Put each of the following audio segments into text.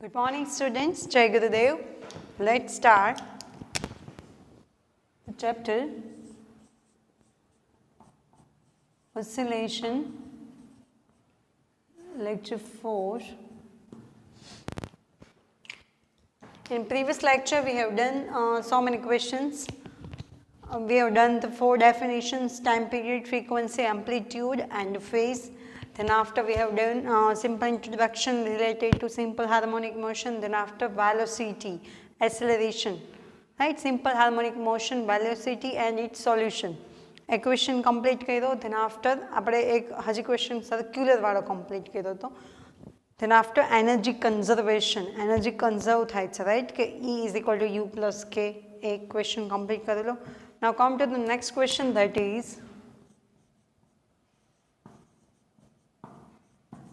Good morning students, Jai Gurudev. Let's start the chapter Oscillation, lecture 4. In previous lecture we have done so many questions. We have done the 4 definitions: time period, frequency, amplitude and phase. Then after we have done simple introduction related to simple harmonic motion. Then after velocity, acceleration, right? Simple harmonic motion, velocity and its solution. Equation complete કર્યો. Then after આપણે એક હજી question circular વાળો complete કર્યો હતો. Then after energy conservation, energy conserve થાય છે, right? કે E is equal to U plus K. એક question complete કરેલો. Now come to the next question, that is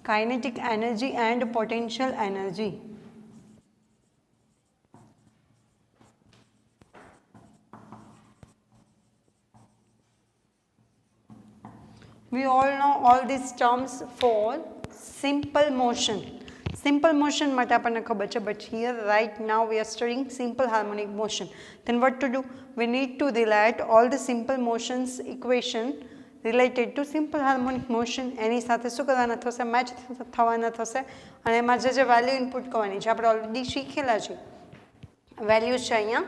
kinetic energy and potential energy. We all know all these terms for simple motion. Simple motion માટે આપણને ખબર છે, but here right now we are studying simple harmonic motion. Then what to do? We need to relate all the simple motions equation related to simple harmonic motion. એની સાથે શું કરવાના થશે? Match થવાના થશે અને એમાં જે વેલ્યુ ઇનપુટ કરવાની છે આપણે ઓલરેડી શીખેલા છે. વેલ્યુ છે અહીંયા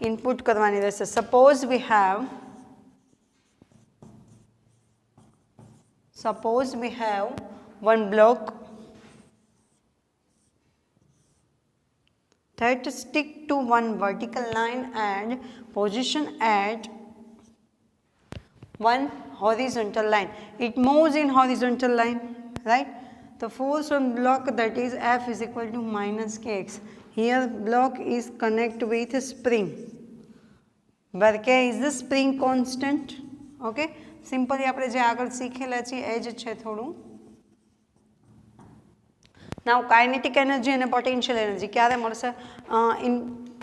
ઇનપુટ કરવાની રહેશે. Suppose we have one block that stick to one vertical line and position at one horizontal line. It moves in horizontal line, right? The force on block, that is F is equal to minus kx. Here block is connected with a spring, where k is the spring constant. Okay, simply આપણે જે આગળ શીખેલા છે એ જ છે થોડું. Now kinetic energy and potential energy ક્યારે મળશે? In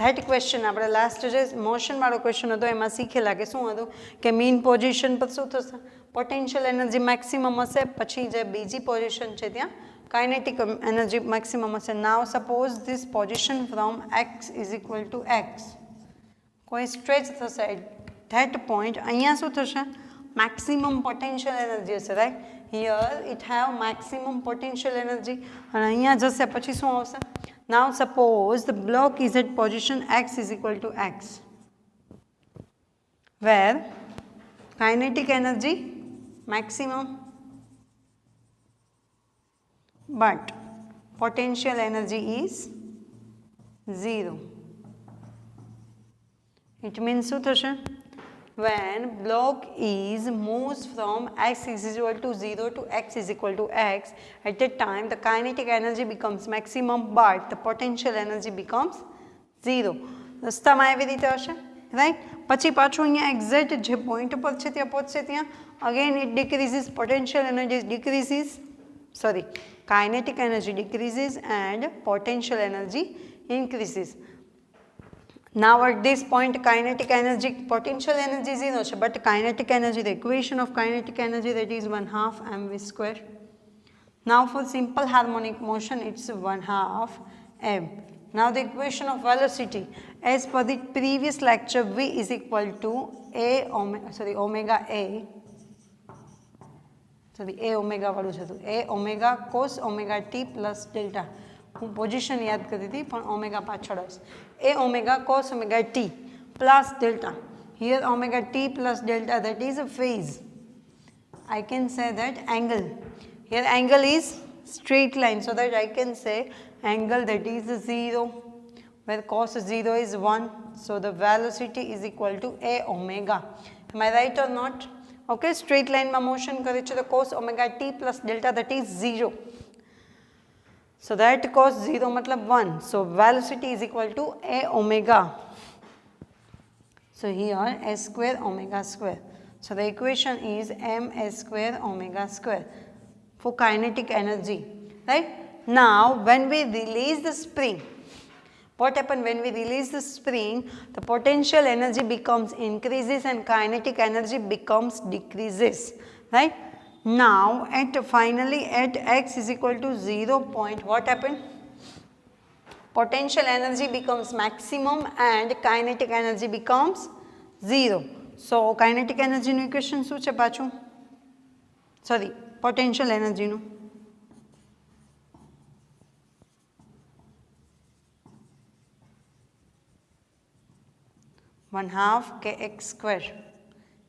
that question આપણે લાસ્ટ જે મોશન વાળો ક્વેશ્ચન હતો એમાં શીખેલા કે શું હતું કે મીન પોઝિશન પર શું થશે? પોટેન્શિયલ એનર્જી મેક્સિમમ હશે, પછી જે બીજી પોઝિશન છે ત્યાં કાઇનેટિક એનર્જી મેક્સિમમ હશે. Now suppose this position from x is equal to x, કોઈ સ્ટ્રેચ થશે એટ ધેટ પોઈન્ટ, અહીંયા શું થશે? મેક્સિમમ પોટેન્શિયલ એનર્જી હશે, right? Here it have maximum potential energy and અહીંયા જશે પછી શું આવશે? Now suppose the block is at position x is equal to x, where kinetic energy maximum but potential energy is 0. It means શું થશે? When block is moves from x is equal to 0 to x is equal to x, at that time the kinetic energy becomes maximum but the potential energy becomes 0. રસ્તામાં એવી રીતે હશે, right? પછી પાછું અહીંયા exact જે પોઈન્ટ પર છે ત્યાં પહોંચશે ત્યાં again it decreases, potential energy decreases, sorry kinetic energy decreases and potential energy increases. Now at this point kinetic energy, potential energy is 0, but kinetic energy, the equation of kinetic energy, that is 1/2 mv square. Now for simple harmonic motion it's 1/2 m. Now the equation of velocity, as per the previous lecture, v is equal to omega વાળું છે તો a omega cos omega t plus delta. હું position યાદ કરી હતી પણ omega પાછળ હશે. a omega cos omega t plus delta. Here omega t plus delta, that is a phase. I can say that angle. Here angle is straight line, so that I can say angle that is 0, where cos 0 is 1. So the velocity is equal to a omega. Am I right or not? Okay, straight line માં motion કરે છે તો cos omega t plus delta, that is 0. So that cos 0 matlab 1. So velocity is equal to a omega. So here a square omega square. So the equation is m a square omega square for kinetic energy, right? Now when we release the spring, what happens when we release the spring? The potential energy becomes increases and kinetic energy becomes decreases, right? Now finally at x is equal to 0 point, what happened? potential energy becomes maximum and kinetic energy becomes 0. So kinetic energy નું equation શું છે પાછું? Sorry, potential energy નું. One half kx square.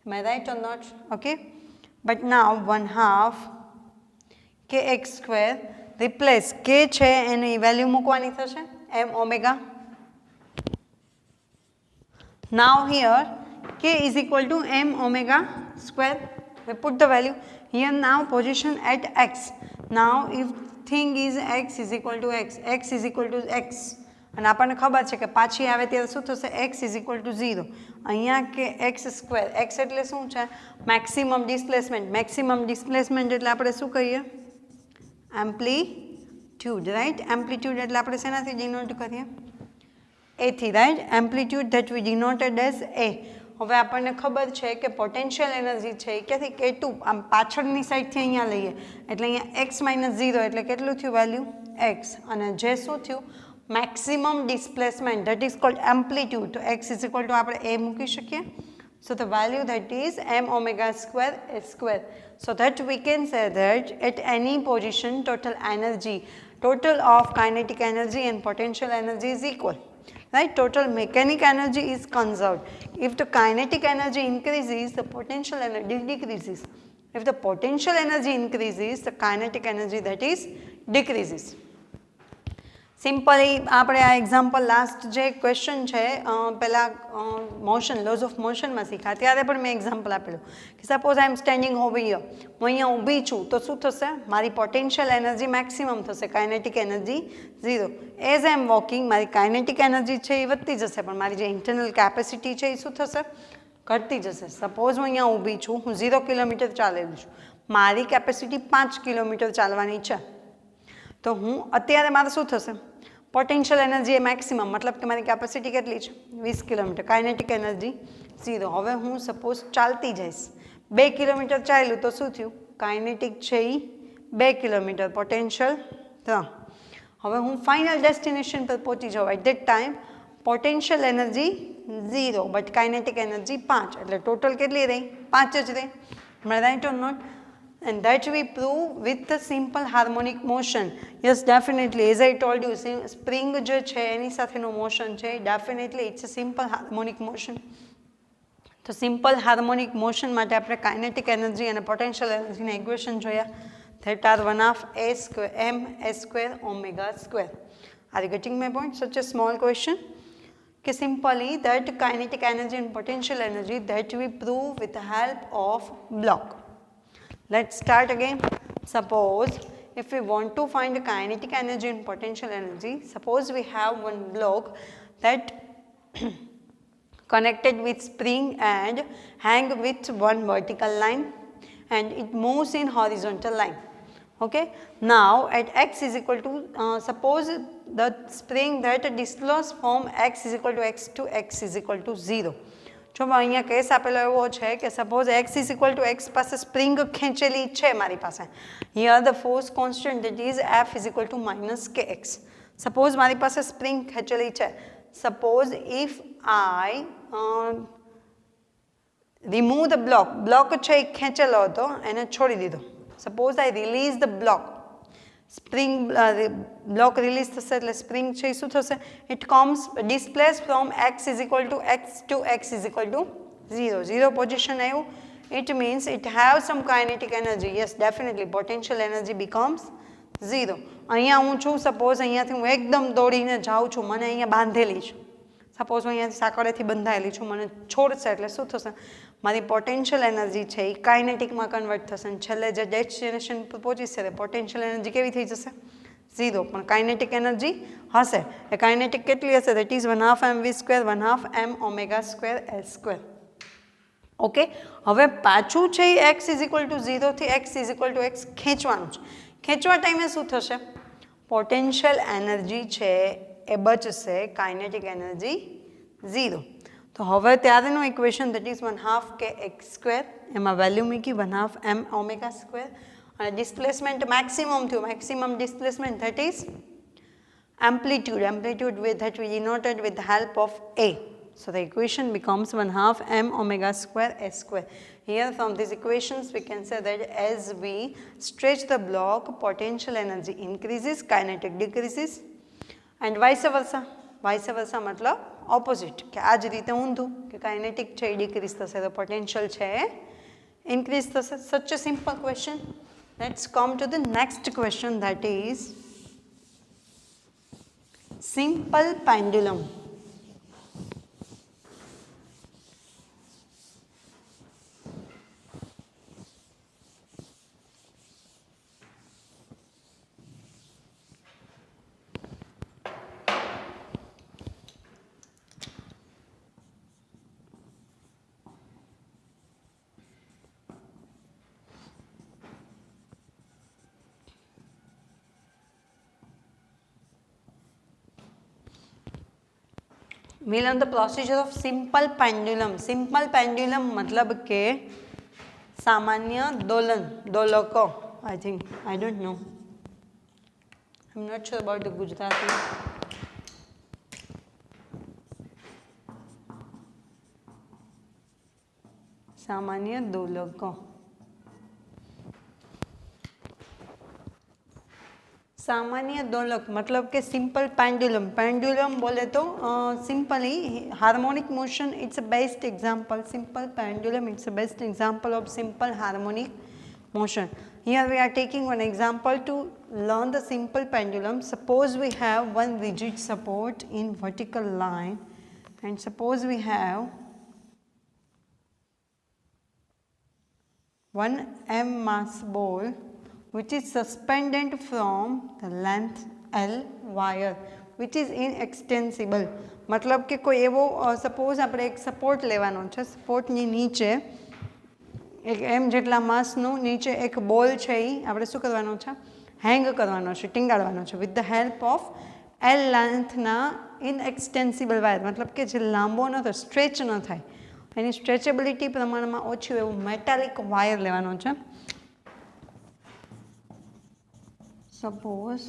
Am I right or not? Okay. But now 1/2 kx square replace k છે એની value મૂકવાની થશે m omega. Now here k is equal to m omega square. We put the value here. Now position at x. Now if thing is x is equal to x is equal to x, અને આપણને ખબર છે કે પાછી આવે ત્યારે શું થશે? x is equal to 0. અહીંયા કે x સ્ક્વેર, x એટલે શું છે? મેક્સિમમ ડિસ્પ્લેસમેન્ટ એટલે આપણે શું કહીએ? Amplitude, right? એમ્પ્લિટ્યુડ એટલે આપણે શેનાથી ડિનોટ કરીએ? a થી, right? Amplitude that we denoted as a. હવે આપણને ખબર છે કે પોટેન્શિયલ એનર્જી છે એ ક્યાંથી? k2 આમ પાછળની સાઈડથી અહીંયા લઈએ એટલે અહીંયા x - 0 એટલે કેટલું થયું વેલ્યુ? x. અને જે શું થયું? maximum displacement, that is called amplitude. So x is equal to આપણે a મૂકી શકીએ. So the value that is m omega square s square. So that we can say that at any position total energy, total of kinetic energy and potential energy is equal. Right? Total mechanic energy is conserved. If the kinetic energy increases, the potential energy decreases. If the potential energy increases, the kinetic energy that is decreases. Simply આપણે આ example last જે question છે પહેલાં motion lose of મોશનમાં શીખ્યા ત્યારે પણ મેં example આપેલું કે suppose I am standing over here, હું અહીંયા ઊભી છું તો શું થશે? મારી પોટેન્શિયલ એનર્જી મેક્સિમમ થશે, kinetic energy 0. As I am walking મારી કાઇનેટિક એનર્જી છે એ વધતી જશે પણ મારી જે ઇન્ટરનલ કેપેસિટી છે એ શું થશે? ઘટતી જશે. સપોઝ હું અહીંયા ઊભી છું, હું 0 કિલોમીટર ચાલેલી છું, મારી કેપેસિટી 5 કિલોમીટર ચાલવાની છે, તો હું અત્યારે મારે શું થશે? પોટેન્શિયલ એનર્જી એ મેક્સિમમ, મતલબ કે મારી કેપેસિટી કેટલી છે? 20 કિલોમીટર, કાઇનેટિક એનર્જી 0. હવે હું સપોઝ ચાલતી જઈશ, 2 કિલોમીટર ચાલ્યું તો શું થયું? કાઇનેટિક છે એ 2 કિલોમીટર, પોટેન્શિયલ 3. હવે હું ફાઇનલ ડેસ્ટિનેશન પર પહોંચી જાઉં, at that time potential energy 0 but kinetic energy 5, એટલે ટોટલ કેટલી રહી? 5 જ રહી. Right or not? And that we prove with the simple harmonic motion. Yes, definitely. As I told you, spring jo che eni satheno motion che, definitely it's a simple harmonic motion. So simple harmonic motion માટે આપણે kinetic energy અને potential energy ના equation જોયા. That are 1/2 a square m s square omega square. Are you getting my point? Such a small question. Okay, simply that kinetic energy and potential energy that we prove with the help of block. Let's start again. Suppose if we want to find the kinetic energy and potential energy, suppose we have one block that connected with spring and hang with one vertical line and it moves in horizontal line. Okay. Now at x is equal to, suppose the spring that dislocates from x is equal to x to x is equal to 0. જો અહીંયા case આપેલો એવો છે કે suppose x is equal to x પાસે spring ખેંચેલી છે મારી પાસે. Here the force constant that is f is equal two -kx. Suppose મારી પાસે સ્પ્રિંગ ખેંચેલી છે. Suppose if I remove the block છે એ ખેંચેલો હતો, એને છોડી દીધો. Suppose I release the block, spring block release થશે એટલે સ્પ્રિંગ છે એ શું થશે? It comes displace from x is equal to x two x is equal to 0. 0 position આવ્યું. It means it have some kinetic energy. Yes, definitely potential energy becomes 0. અહીંયા હું છું, suppose અહીંયાથી હું એકદમ દોડીને જાઉં છું, મને અહીંયા બાંધેલી છું, સપોઝ હું અહીંયાથી સાંકળેથી બંધાયેલી છું, મને છોડશે એટલે શું થશે? મારી પોટેન્શિયલ એનર્જી છે એ કાઇનેટિકમાં કન્વર્ટ થશે અને છેલ્લે જે ડેસ્ટિનેશન પર પહોંચીશે તે પોટેન્શિયલ એનર્જી કેવી થઈ જશે? 0. પણ કાઇનેટિક એનર્જી હશે. એ કાઇનેટિક કેટલી હશે? That is 1/2 mv square 1/2 m omega square s square. Okay. હવે પાછું છે એ x ઇઝ ઇક્વલ ટુ 0 થી x is equal to x ખેંચવાનું છે. ખેંચવા ટાઈમે શું થશે? પોટેન્શિયલ એનર્જી છે એ બચશે, કાઇનેટિક એનર્જી 0. તો હવે ત્યારેનું equation that is 1/2 kx square, એમાં વેલ્યુ મૂકી 1/2 m ઓમેગા સ્ક્વેર અને ડિસ્પ્લેસમેન્ટ મેક્સિમમ થયું, maximum displacement that is amplitude with that we denoted with the help of A. So the equation becomes 1/2 m omega square s square. Here from these equations we can say that as we stretch the block, potential energy increases, kinetic decreases, and vice versa. Vice versa मतलब opposite કે આ જ રીતે ઊંધું કે kinetic છે એ decrease થશે તો potential છે એ increase થશે. Such a simple question. Let's come to the next question, that is simple pendulum. We learn the procedure of simple pendulum. Simple pendulum मतलब के सामान्य दोलन, दोलको. I think, I don't know. I'm not sure about the Gujarati. सामान्य दोलको. सामान्य दोलक मतलब के simple pendulum. Pendulum बोले तो simply harmonic motion. It's a best example. Simple pendulum, it's a best example of simple harmonic motion. Here we are taking one example to learn the simple pendulum. Suppose we have one rigid support in vertical line, and suppose we have one m mass ball which is suspended from the length L wire which is inextensible. मतलब કે કોઈ એવો suppose આપણે એક support લેવાનો છે. સપોર્ટની નીચે એક એમ જેટલા માસનું નીચે એક બોલ છે એ આપણે શું કરવાનો છે, હેંગ કરવાનો છે, ટીંગાડવાનો છે with the help of L લેન્થના ઇનએક્સટેન્સિબલ વાયર. મતલબ કે જે લાંબો ન થાય, સ્ટ્રેચ ન થાય, એની સ્ટ્રેચેબિલિટી પ્રમાણમાં ઓછું એવું મેટાલિક વાયર લેવાનો છે. Suppose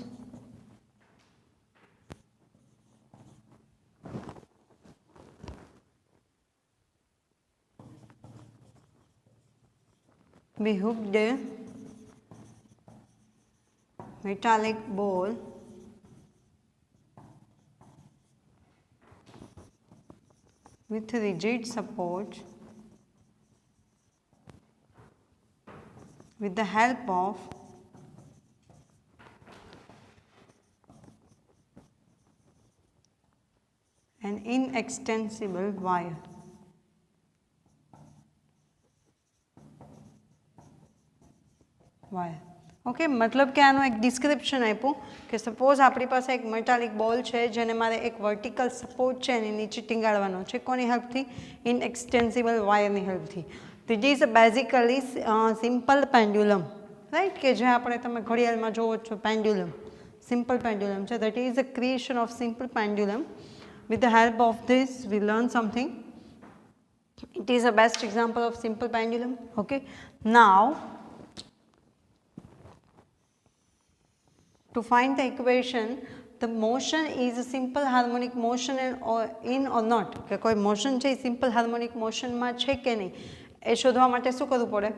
we hooked a metallic ball with rigid support with the help of an inextensible wire. Wire. Okay, મતલબ કે આનું એક ડિસ્ક્રિપ્શન આપ્યું કે સપોઝ આપણી પાસે એક મેટાલિક બોલ છે જેને મારે એક વર્ટિકલ સપોર્ટ છે એની નીચે ટીંગાડવાનો છે. કોની હેલ્પથી? ઇનએક્સટેન્સિબલ વાયરની હેલ્પથી. This is basically simple pendulum, right, કે જે આપણે તમે ઘડિયાળમાં જોવો છો પેન્ડ્યુલમ, સિમ્પલ પેન્ડ્યુલમ છે. That is a creation of simple pendulum. With the help of this we learn something. It is a best example of simple pendulum. Okay, now to find the equation, the motion is a simple harmonic motion or not, કે કોઈ motion છે એ simple harmonic મોશનમાં છે કે નહીં એ શોધવા માટે શું કરવું પડે?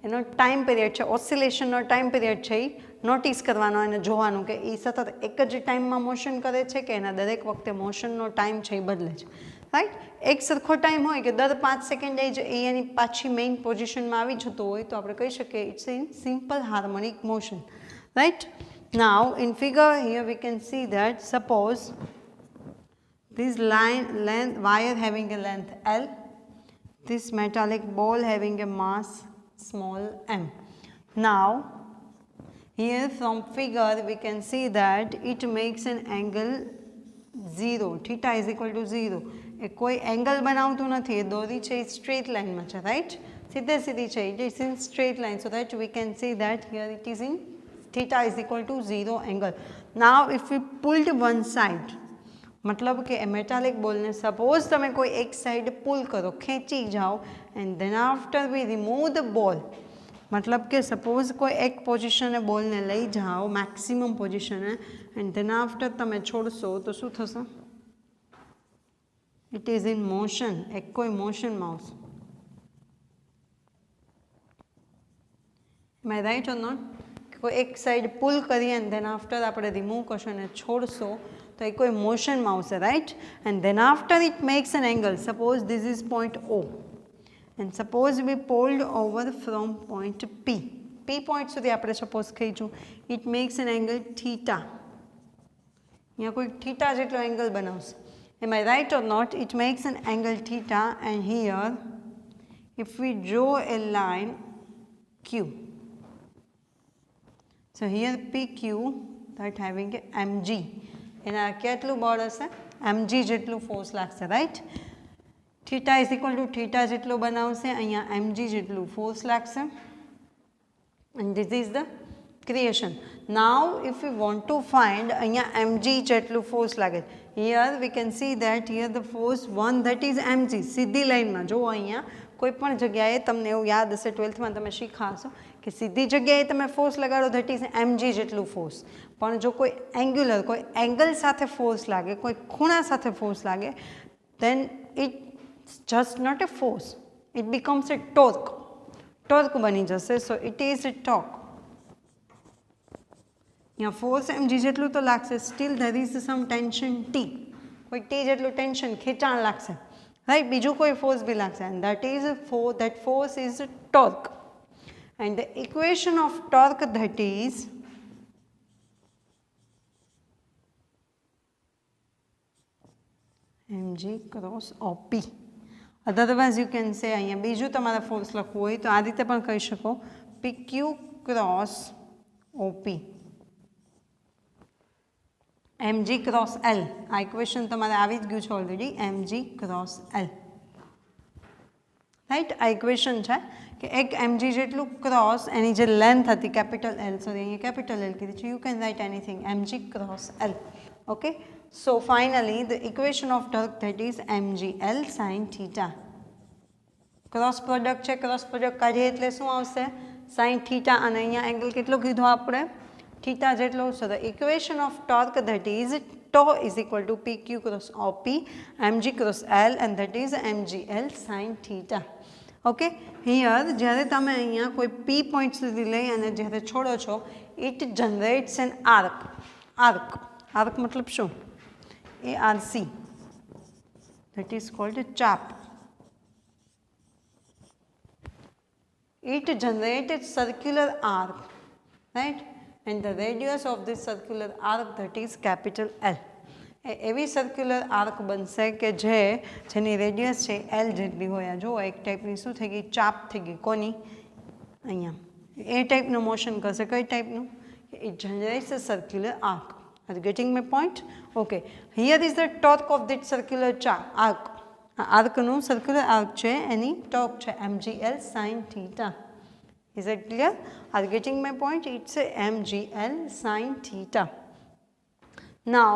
એનો ટાઈમ પીરિયડ છે, ઓસિલેશનનો ટાઈમ પીરિયડ છે એ નોટિસ કરવાનો અને જોવાનું કે એ સતત એક જ ટાઈમમાં મોશન કરે છે કે એના દરેક વખતે મોશનનો ટાઈમ છે એ બદલે છે, રાઈટ. એક સરખો ટાઈમ હોય કે દર 5 સેકન્ડે જ એ એની પાછી મેઇન પોઝિશનમાં આવી જતું હોય તો આપણે કહી શકીએ it's in simple harmonic motion, right. Now in figure here we can see that suppose this wire having a length L, this metallic ball having a mass small m. Now here from figure we can see that it makes an angle 0, theta is equal to 0. એ કોઈ angle બનાવતું નથી, એ દોરી છે એ straight લાઇનમાં છે, right, સીધે સીધી છે, it is in straight line, so that we can see that here it is in theta is equal to 0 angle. Now if we pulled one side, मतलब કે મેટાલિક બોલને સપોઝ તમે કોઈ એક સાઈડ પુલ કરો, ખેંચી જાઓ, and then after we remove the ball, मतलब कि सपोज कोई एक पोजिशने बॉल ने लई जाओ मैक्सिमम पोजिशने एंड देन आफ्टर तमे छोड़शो तो शुं थशे? इट इज इन मोशन, एक कोई motion mouse. Am I right or not? कोई एक साइड पुल करिए एंड देन आफ्टर आपणे रिमूव करशो ने छोड़शो तो एक कोई मोशन माउस है, right? And then after it makes an angle, suppose this is point O and suppose we pulled over from point P. P point સુધી આપણે સપોઝ કહીશું it makes an angle theta. यहाँ कोई theta જેટલો angle બનાવશે. Am I right or not? It makes an angle theta and here if we draw a line Q. So here PQ that having a mg. એના કેટલું બળ હશે? mg જેટલું force લાગશે, right? Theta is equal two theta જેટલું બનાવશે, અહીંયા mg જેટલું ફોર્સ લાગશે and this is the creation. Now if we want to find અહીંયા mg જેટલું ફોર્સ લાગે, here we can see that here the force 1 that is mg સીધી લાઈનમાં જો અહીંયા કોઈ પણ જગ્યાએ તમને એવું યાદ હશે 12th માં તમે શીખા હશો કે સીધી જગ્યાએ તમે ફોર્સ લગાડો that is mg જેટલું ફોર્સ, પણ જો કોઈ એંગ્યુલર કોઈ એંગલ સાથે ફોર્સ લાગે, કોઈ ખૂણા સાથે ફોર્સ લાગે, then it's just not a force, it becomes a torque. Torque બની જશે. So it is torque. यहाँ फोर्स mg જેટલું તો લાગશે, steel there is sum tension t, કોઈ t જેટલું ટેન્શન ખેંચાણ લાગશે, રાઈટ? બીજું કોઈ ફોર્સ બી લાગશે and that force is torque and the equation of torque that is mg cross op. Otherwise you can say અહીંયા બીજું તમારે ફોર્સ લખવું હોય તો આ રીતે પણ કહી શકો PQ cross OP. mg cross L, આ ઇક્વેશન તમારે આવી જ ગયું છે already, mg cross L, right? આ ઇક્વેશન છે કે એક mg જેટલું ક્રોસ એની જે લેન્થ હતી કેપિટલ L, સોરી અહીંયા કેપિટલ L કીધી છે, you can write anything mg cross L. Okay, so finally the equation of torque that is mgl sin theta. Cross product છે, ક્રોસ પ્રોડક્ટ કાઢીએ એટલે શું આવશે? sin theta અને અહીંયા એંગલ કેટલો કીધો આપણે? theta જેટલો. so the equation of torque that is tau is equal to pq cross op mg cross l and that is mgl sin theta. Okay, here જ્યારે તમે અહીંયા કોઈ p પોઈન્ટ સુધી લઈ અને જ્યારે છોડો છો it generates an arc. Arc મતલબ શું? ARC, that is called a chap. It generated circular arc, right? And the radius of this circular arc that is capital L. એવી circular arc બનશે કે જેની રેડિયસ છે L જેટલી હોય. જો એક ટાઈપની શું થઈ ગઈ? ચાપ થઈ ગઈ. કોની? અહીંયા એ ટાઈપનું મોશન કરશે. કઈ ટાઈપનું? It generates a circular arc. Are you getting my point? Okay. Here is the torque of that circular arc. Arc no circular arc છે એની torque છે mgl sin theta. Is that clear? Are you getting my point? It's a mgl sin theta. Now,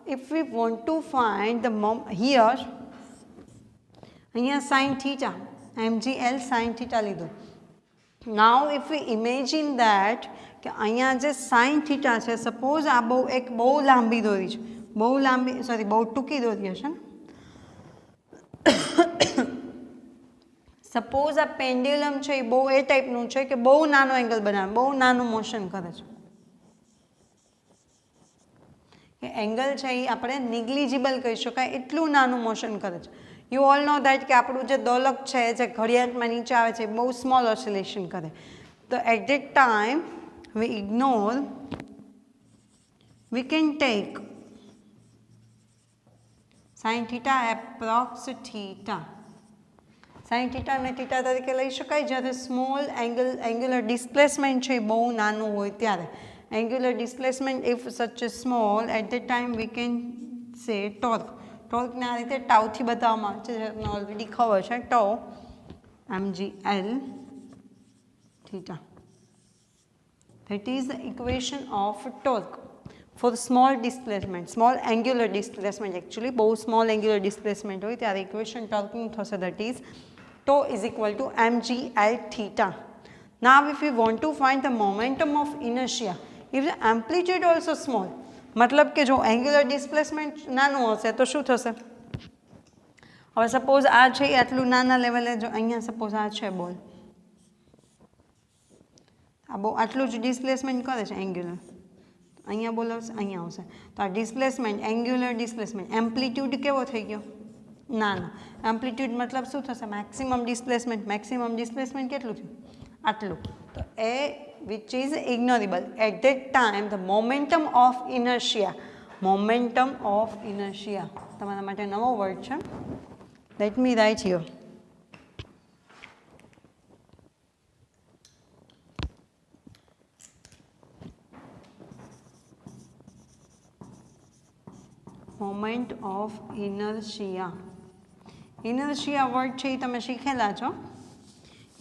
if we want to find the here sin theta, mgl sin theta લીધું. Now, if we imagine that કે અહીંયા જે sine theta છે, suppose આ એક બહુ લાંબી દોરી છે, બહુ ટૂંકી દોરી હશે ને, સપોઝ આ પેન્ડ્યુલમ છે એ બહુ એ ટાઈપનું છે કે બહુ નાનો એંગલ બનાવે, બહુ નાનું મોશન કરે છે. એ એંગલ છે એ આપણે નિગ્લિજિબલ કહી શકાય, એટલું નાનું મોશન કરે છે. યુ ઓલ નો દેટ કે આપણું જે દોલક છે જે ઘડિયાળમાં નીચે આવે છે બહુ સ્મોલ ઓસિલેશન કરે. તો at that time we ignore, we can take sin theta approx theta. sin theta ને theta તરીકે લઈ શકાય જ્યારે સ્મોલ angular displacement છે બહુ નાનું હોય ત્યારે. angular displacement if such a small, at that time we can say torque. torque ને આ રીતે ટાઉથી બતાવવામાં આવે છે, જેને ઓલરેડી ખબર છે, tau mgl theta. That is the equation of torque for small displacement, small angular displacement. Actually, both small angular displacement હોય ત્યારે equation torque નું થશે, that is tau is equal to mgl theta. Now if we want to find the momentum of inertia, if the amplitude also small, मतलब કે જો angular displacement નાનું હશે તો શું થશે? હવે સપોઝ આ છે આટલું નાના લેવલે, જો અહીંયા સપોઝ આ છે બોલ, આ બહુ આટલું જ ડિસ્પ્લેસમેન્ટ કરે છે એંગ્યુલર, અહીંયા બોલ આવશે, અહીંયા આવશે, તો આ ડિસ્પ્લેસમેન્ટ, એંગ્યુલર ડિસ્પ્લેસમેન્ટ, એમ્પ્લિટ્યુડ કેવો થઈ ગયો? નાનો. એમ્પ્લિટ્યુડ મતલબ શું થશે? Maximum displacement. મેક્સિમમ ડિસ્પ્લેસમેન્ટ કેટલું થયું? આટલું. તો એ which is ignorable at that time the momentum of inertia, momentum of inertia, તમારા માટે નવો વર્ડ છે, let me write here. Moment of inertia. Inertia word છે એ તમે શીખેલા છો.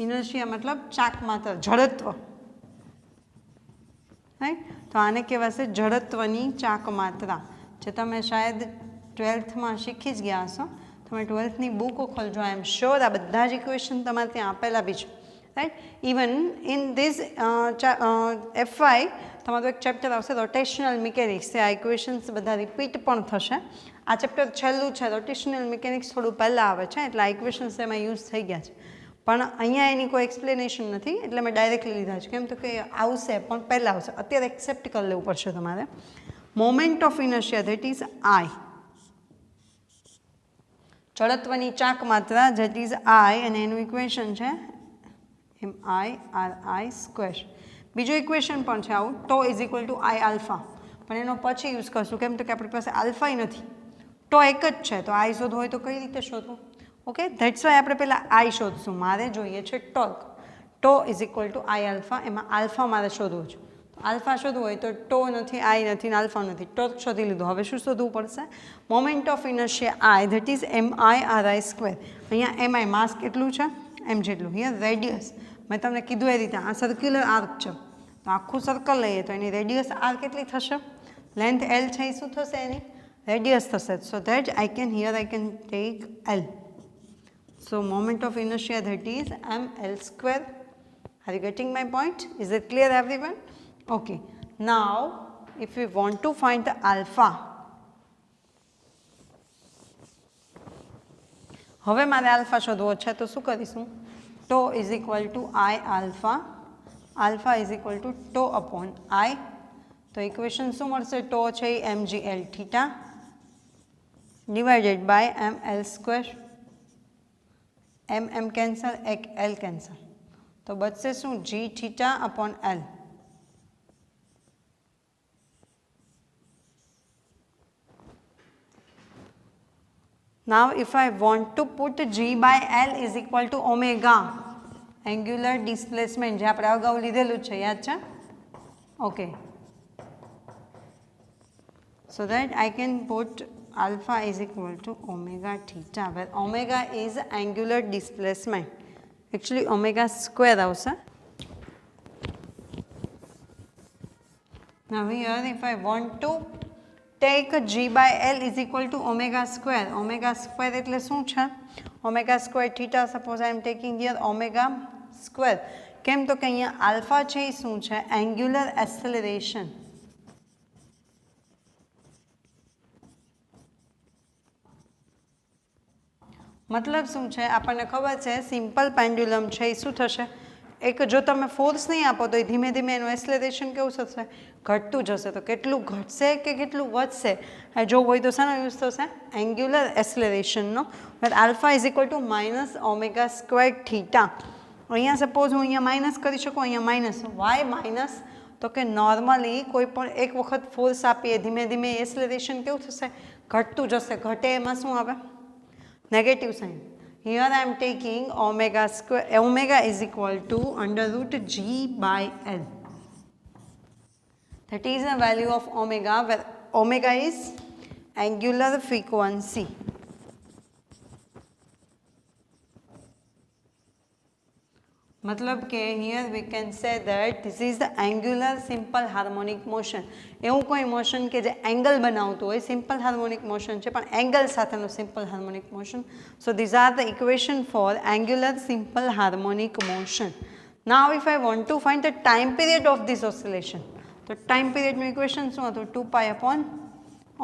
ઇનર્શિયા મતલબ ચાક માત્ર, જડત્વ, રાઈટ? તો આને કહેવાશે જડત્વની ચાક માત્રા, જે તમે શાયદ 12થમાં શીખી જ ગયા હશો. તમે 12થની બુકો ખોલજો, આઈ એમ શ્યોર આ બધા જ ઇક્વેશન તમારે ત્યાં આપેલા બી છે, right? Even in this FY તમારું એક ચેપ્ટર આવશે રોટેશનલ મિકેનિક્સ, આ ઇક્વેશન્સ બધા રિપીટ પણ થશે. આ ચેપ્ટર છેલ્લું છે, રોટેશનલ મિકેનિક્સ થોડું પહેલાં આવે છે, એટલે આ ઇક્વેશન્સ એમાં યુઝ થઈ ગયા છે. પણ અહીંયા એની કોઈ એક્સપ્લેનેશન નથી, એટલે મેં ડાયરેક્ટલી લીધા છે. કેમ તો કે આવશે પણ પહેલાં આવશે, અત્યારે એક્સેપ્ટ કરી લેવું પડશે તમારે. Moment of inertia that is I, જડત્વની ચાક માત્રા ધેટ ઇઝ આઈ, અને એનું ઇક્વેશન છે MI/RI². બીજું ઇક્વેશન પણ છે આવું, tau is equal to I alpha, પણ એનો પછી યુઝ કરશું. કેમ તો કે આપણી પાસે આલ્ફા નથી, ટો એક જ છે, તો આઈ શોધવું હોય તો કઈ રીતે શોધવું? ઓકે, ધેટ્સ વાય આપણે પહેલાં આઈ શોધશું. મારે જોઈએ છે torque, toe is equal to I alpha, એમાં આલ્ફા મારે શોધવું છે. આલ્ફા શોધવું હોય તો ટો નથી, આઈ નથી, આલ્ફા નથી, ટોર્ક શોધી લીધું. હવે શું શોધવું પડશે? Moment of inertia I that is MI/RI². અહીંયા એમઆઈ માસ કેટલું છે? એમ જેટલું. હિયર રેડિયસ, મેં તમને કીધું એ રીતે આ સર્ક્યુલર આર્ક છે, તો આખું સર્કલ લઈએ તો એની રેડિયસ આર કેટલી થશે? લેન્થ એલ છે, એ શું થશે? એની રેડિયસ થશે. So that I can take L. So moment of inertia that is ml². Are you getting my point? Is it clear everyone? Okay. Now if we want to find the alpha, હવે મારે alpha શોધવો છે, તો શું કરીશું? Tau is equal to I alpha, alpha is equal to tau upon I. તો equation શું મળશે? ટો છે એ mgl theta divided by ml². M cancel, એક એલ કેન્સલ, તો બચશે શું? G theta upon L. Now if I want to put G/L is equal to omega, angular displacement, જે આપણે અગાઉ લીધેલું છે, યાદ છે? Okay, so that I can put alpha is equal to omega theta, where omega is angular displacement. Actually omega square આવશે. Now here if I want to take G/L is equal to omega square. Omega square એટલે શું છે? Omega square theta, suppose I am taking here omega square. કેમ તો કે અહીંયા alpha છે એ શું છે? Angular acceleration. મતલબ શું છે? આપણને ખબર છે સિમ્પલ પેન્ડ્યુલમ છે એ શું થશે? એક જો તમે ફોર્સ નહીં આપો તો એ ધીમે ધીમે એનું એક્સેલરેશન કેવું થશે? ઘટતું જશે. તો કેટલું ઘટશે કે કેટલું વધશે એ જોવું હોય તો શાનો યુઝ થશે? એંગ્યુલર એક્સેલરેશનનો. But alpha is equal to -omega² theta. અહીંયા સપોઝ હું અહીંયા માઇનસ કરી શકું, અહીંયા માઇનસ. Y minus? તો કે નોર્મલી કોઈ પણ એક વખત ફોર્સ આપીએ ધીમે ધીમે એક્સેલરેશન કેવું થશે? ઘટતું જશે. ઘટે એમાં શું આવે? Negative sign. Here I am taking omega square. Omega is equal to √G/L. That is the value of omega, where omega is angular frequency. मतलब કે here we can say that this is the angular simple harmonic motion. એવું કોઈ motion કે જે angle બનાવતું હોય, simple harmonic motion છે પણ એંગલ સાથેનું simple harmonic motion. So these are the equation for angular simple harmonic motion. Now if I want to find the time period of this oscillation, तो time period નું equation શું હતું? 2 pi upon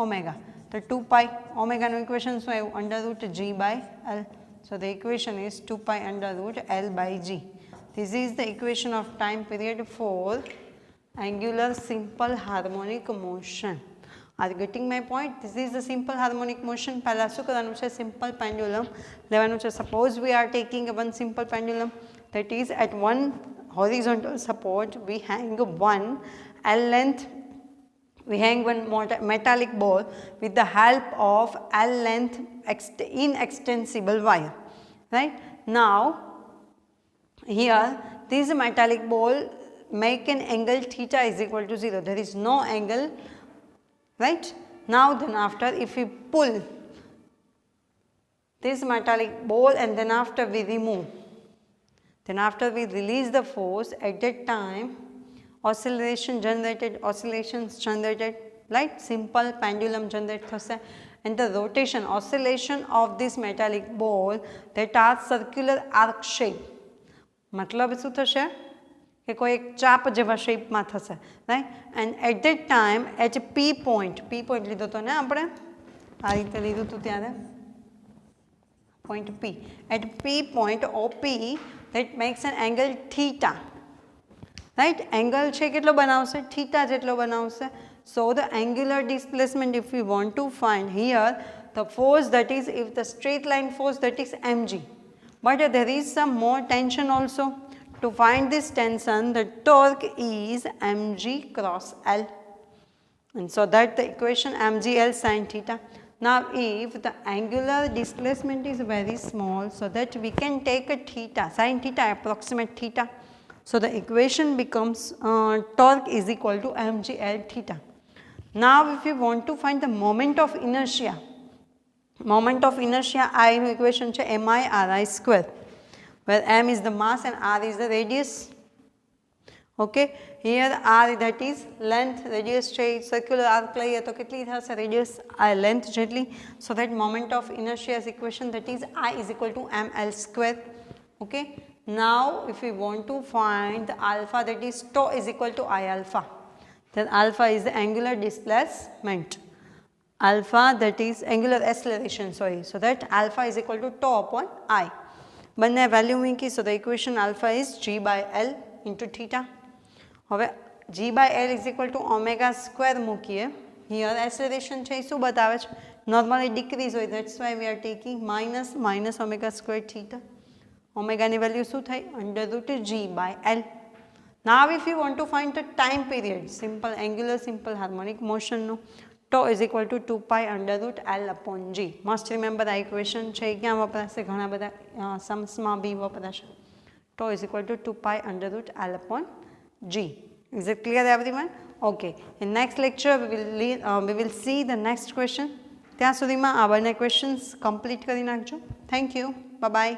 omega. તો 2 pi omega નું equation શું આવ્યું? under root g by l. So the equation is 2 pi under root l by g. This is the equation of time period for angular simple harmonic motion. Are you getting my point? This is the simple harmonic motion. પહેલા શું કરવાનું છે? simple pendulum લેવાનું છે. Suppose we are taking one simple pendulum, that is at one horizontal support we hang one L length, we hang one metallic ball with the help of L length inextensible wire, right? Now here this metallic ball make an angle theta is equal to 0. There is no angle, right? Now then after if we pull this metallic ball and then after we remove, then after we release the force, at that time oscillations generated, right? Simple pendulum generate thase, and the rotation oscillation of this metallic ball that are circular arc shape. मतलब શું થશે કે કોઈ એક ચાપ જેવા શેપમાં થશે, right? And at that time at P point લીધો હતો ને આપણે, આ રીતે લીધું હતું ત્યારે point P. At P point OP that makes an angle theta, right? Angle છે કેટલો બનાવશે? theta જેટલો બનાવશે. So the angular displacement, if we want to find here the force, that is if the straight line force, that is mg, but there is some more tension also. To find this tension, the torque is mg cross L, and so that the equation mgl sin theta. Now if the angular displacement is very small, so that we can take a theta, sin theta, approximate theta. So the equation becomes torque is equal to mgl theta. Now if you want to find the moment of inertia I નું equation છે mi ri square, where m is the mass and r is the radius. Okay, here r that is length, radius છે circular arc લઈએ તો કેટલી થશે radius length જેટલી. So that moment of inertia's equation, that is I is equal to ml square. Okay, now if we want to find the alpha, that is tau is equal to I alpha, then alpha is the angular displacement, alpha that is angular acceleration, sorry. So that alpha is equal to tau upon I. બંને value મૂકી, so the equation alpha is g by l into theta. હવે g by l is equal to omega square મૂકીએ. Here acceleration છે શું બતાવે છે? Normally decrease હોય, that's why we are taking minus omega square theta. Omega ની value શું થઈ? under root g by l. Now if you want to find the time period, simple angular simple harmonic motion નું, tau is equal to 2 pi under root L upon G. Must remember the equation છે ક્યાં વપરાશે? ઘણા બધા sumsમાં બી વપરાશે. Tau is equal to 2 pi under root L upon G. Is it clear everyone? Okay. In next lecture we will see the next question. ત્યાં સુધીમાં આ બંને questions complete કરી નાખજો. Thank you. Bye bye.